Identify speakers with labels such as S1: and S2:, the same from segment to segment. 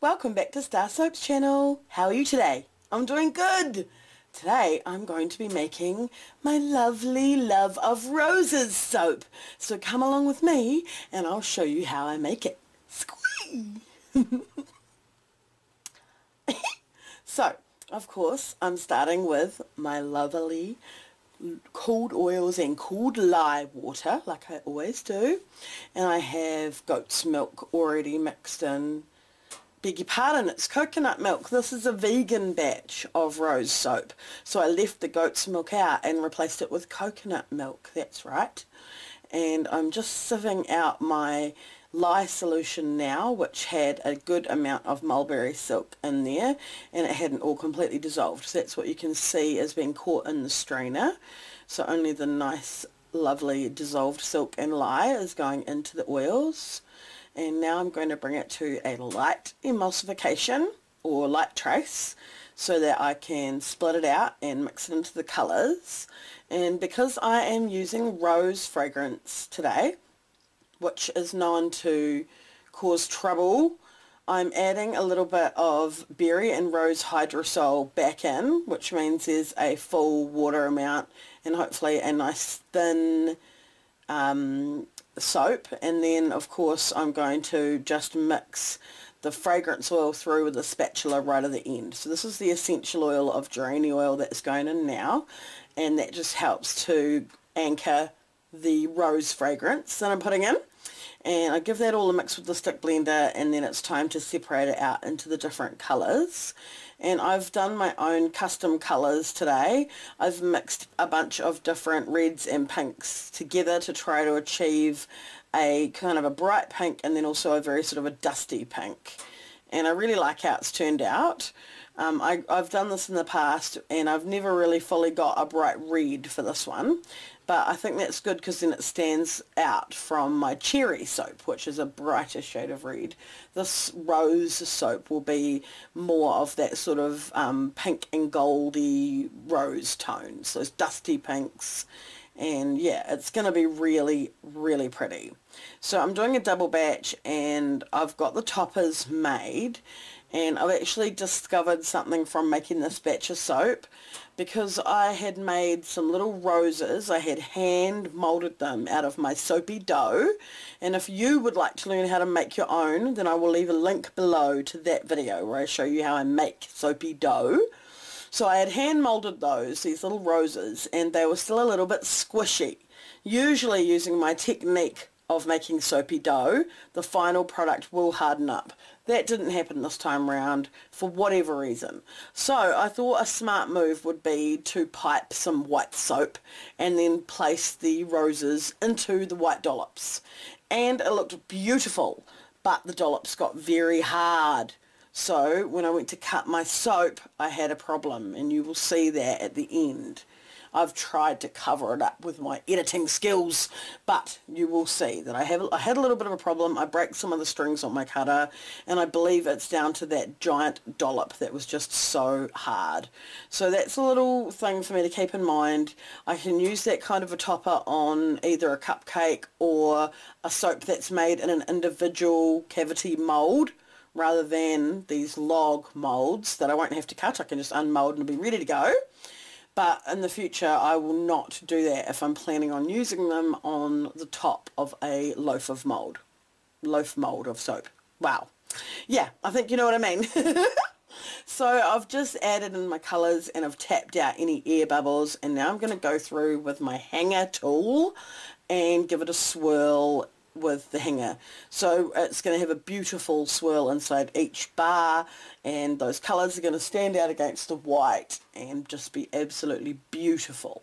S1: Welcome back to StarrSoaps channel. How are you today? I'm doing good. Today I'm going to be making my lovely Love of Roses soap. So come along with me and I'll show you how I make it. Squee! So, of course, I'm starting with my lovely cooled oils and cooled lye water, like I always do. And I have goat's milk already mixed in. Beg your pardon, it's coconut milk. This is a vegan batch of rose soap. So I left the goat's milk out and replaced it with coconut milk. That's right. And I'm just sieving out my lye solution now, which had a good amount of mulberry silk in there, and it hadn't all completely dissolved. So that's what you can see as being caught in the strainer. So only the nice, lovely dissolved silk and lye is going into the oils. And now I'm going to bring it to a light emulsification or light trace so that I can split it out and mix it into the colours. And because I am using rose fragrance today, which is known to cause trouble, I'm adding a little bit of berry and rose hydrosol back in, which means there's a full water amount and hopefully a nice thin soap. And then of course I'm going to just mix the fragrance oil through with a spatula right at the end. So this is the essential oil of geranium oil that's going in now, and that just helps to anchor the rose fragrance that I'm putting in. And I give that all a mix with the stick blender, and then it's time to separate it out into the different colours. And I've done my own custom colours today. I've mixed a bunch of different reds and pinks together to try to achieve a kind of a bright pink and then also a very sort of a dusty pink. And I really like how it's turned out. I've done this in the past and I've never really fully got a bright red for this one. But I think that's good because then it stands out from my cherry soap, which is a brighter shade of red. This rose soap will be more of that sort of pink and goldy rose tones, those dusty pinks. And yeah, it's going to be really, really pretty. So I'm doing a double batch and I've got the toppers made. And I've actually discovered something from making this batch of soap, because I had made some little roses. I had hand molded them out of my soapy dough, and if you would like to learn how to make your own, then I will leave a link below to that video where I show you how I make soapy dough. So I had hand molded these little roses, and they were still a little bit squishy. Usually using my technique of making soapy dough, the final product will harden up. That didn't happen this time round for whatever reason. So I thought a smart move would be to pipe some white soap and then place the roses into the white dollops. And it looked beautiful, but the dollops got very hard. So when I went to cut my soap, I had a problem, and you will see that at the end. I've tried to cover it up with my editing skills, but you will see that I had a little bit of a problem. I broke some of the strings on my cutter, and I believe it's down to that giant dollop that was just so hard. So that's a little thing for me to keep in mind. I can use that kind of a topper on either a cupcake or a soap that's made in an individual cavity mould, rather than these log moulds that I won't have to cut. I can just unmold and be ready to go. But in the future, I will not do that if I'm planning on using them on the top of a loaf mould of soap. Wow. Yeah, I think you know what I mean. So I've just added in my colours and I've tapped out any air bubbles, and now I'm going to go through with my hanger tool and give it a swirl with the hanger. So it's going to have a beautiful swirl inside each bar, and those colours are going to stand out against the white and just be absolutely beautiful.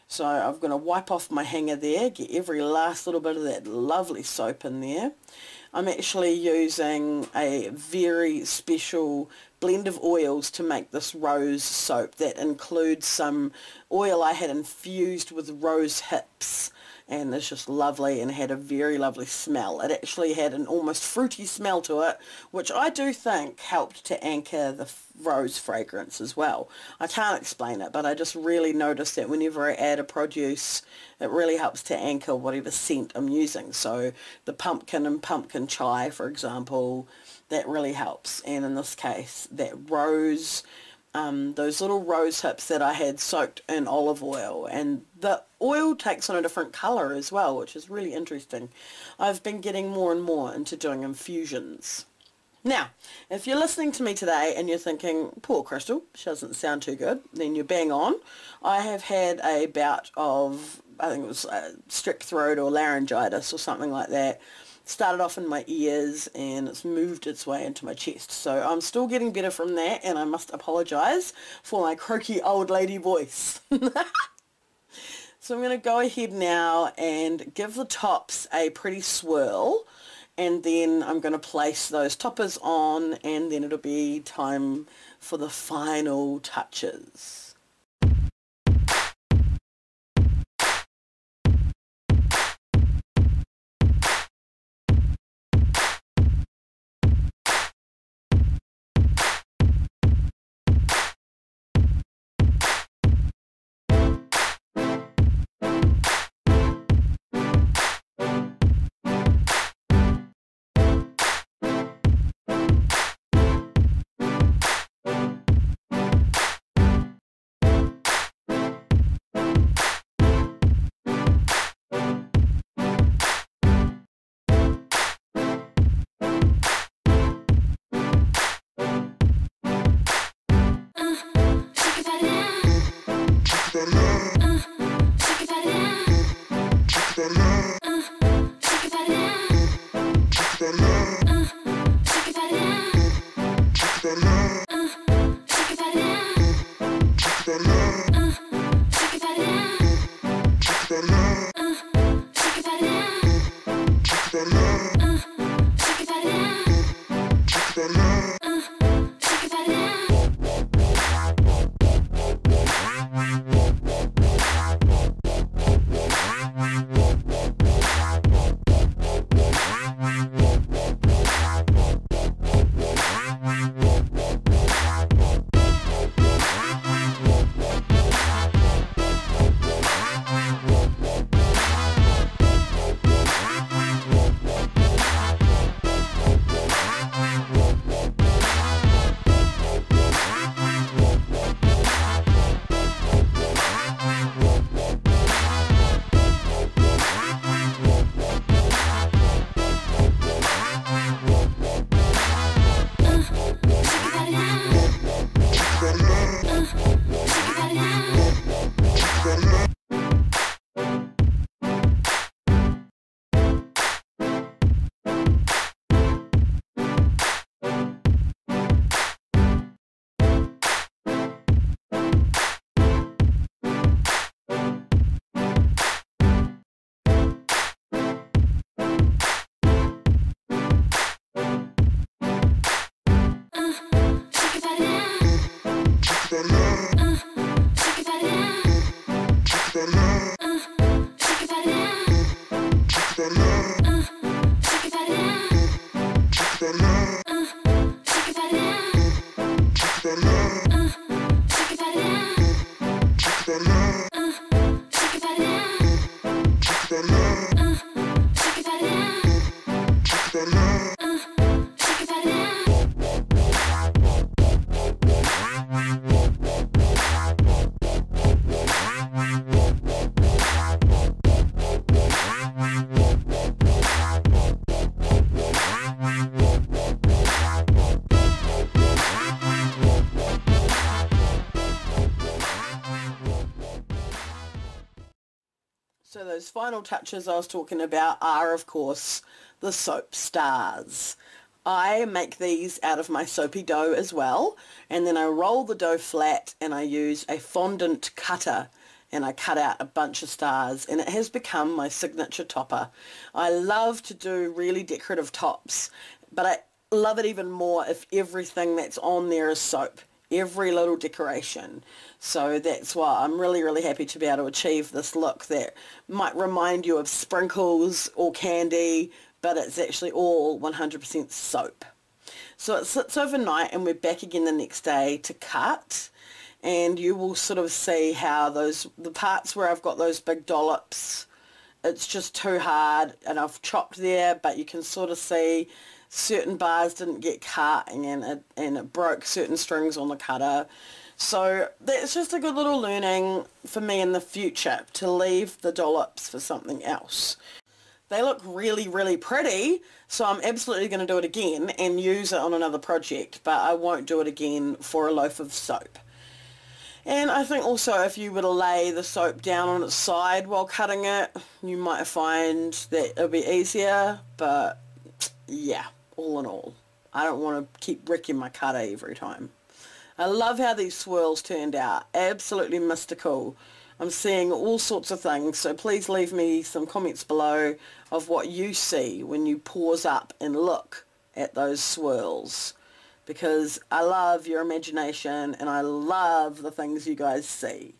S1: So I'm going to wipe off my hanger there, get every last little bit of that lovely soap in there. I'm actually using a very special blend of oils to make this rose soap that includes some oil I had infused with rose hips. and it's just lovely and had a very lovely smell. It actually had an almost fruity smell to it, which I do think helped to anchor the rose fragrance as well. I can't explain it, but I just really noticed that whenever I add a produce, it really helps to anchor whatever scent I'm using. So the pumpkin and pumpkin chai, for example, that really helps. And in this case, that rose, those little rose hips that I had soaked in olive oil, and the oil takes on a different colour as well, which is really interesting. I've been getting more and more into doing infusions. Now, if you're listening to me today and you're thinking, poor Crystal, she doesn't sound too good, then you're bang on. I have had a bout of, I think it was strep throat or laryngitis or something like that. Started off in my ears and it's moved its way into my chest. So I'm still getting better from that, and I must apologise for my croaky old lady voice. So I'm going to go ahead now and give the tops a pretty swirl, and then I'm going to place those toppers on, and then it'll be time for the final touches. So those final touches I was talking about are, of course, the Soap Starrs. I make these out of my soapy dough as well, and then I roll the dough flat and I use a fondant cutter and I cut out a bunch of stars, and it has become my signature topper. I love to do really decorative tops, but I love it even more if everything that's on there is soap. every little decoration. So that's why I'm really, really happy to be able to achieve this look that might remind you of sprinkles or candy, but it's actually all 100% soap. So it sits overnight and we're back again the next day to cut, and you will sort of see how the parts where I've got those big dollops, it's just too hard and I've chopped there, but you can sort of see certain bars didn't get cut and it broke certain strings on the cutter. So that's just a good little learning for me in the future, to leave the dollops for something else. They look really, really pretty, so I'm absolutely going to do it again and use it on another project, but I won't do it again for a loaf of soap. And I think also if you were to lay the soap down on its side while cutting it, you might find that it'll be easier, but yeah, all in all, I don't want to keep wrecking my cutter every time. I love how these swirls turned out, absolutely mystical. I'm seeing all sorts of things, so please leave me some comments below of what you see when you pause up and look at those swirls, because I love your imagination and I love the things you guys see.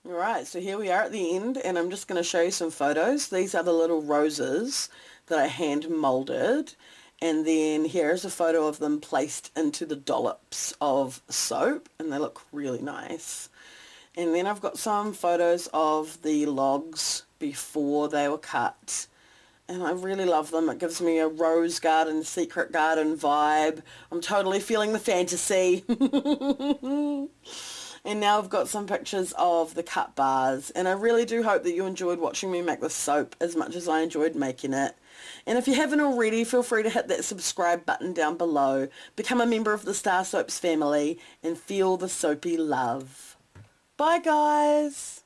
S1: Alright, so here we are at the end, and I'm just going to show you some photos. These are the little roses that I hand moulded, and then here's a photo of them placed into the dollops of soap, and they look really nice. And then I've got some photos of the logs before they were cut, and I really love them. It gives me a rose garden, secret garden vibe. I'm totally feeling the fantasy. And now I've got some pictures of the cut bars, and I really do hope that you enjoyed watching me make this soap as much as I enjoyed making it. And if you haven't already, feel free to hit that subscribe button down below, become a member of the StarrSoaps family, and feel the soapy love. Bye guys!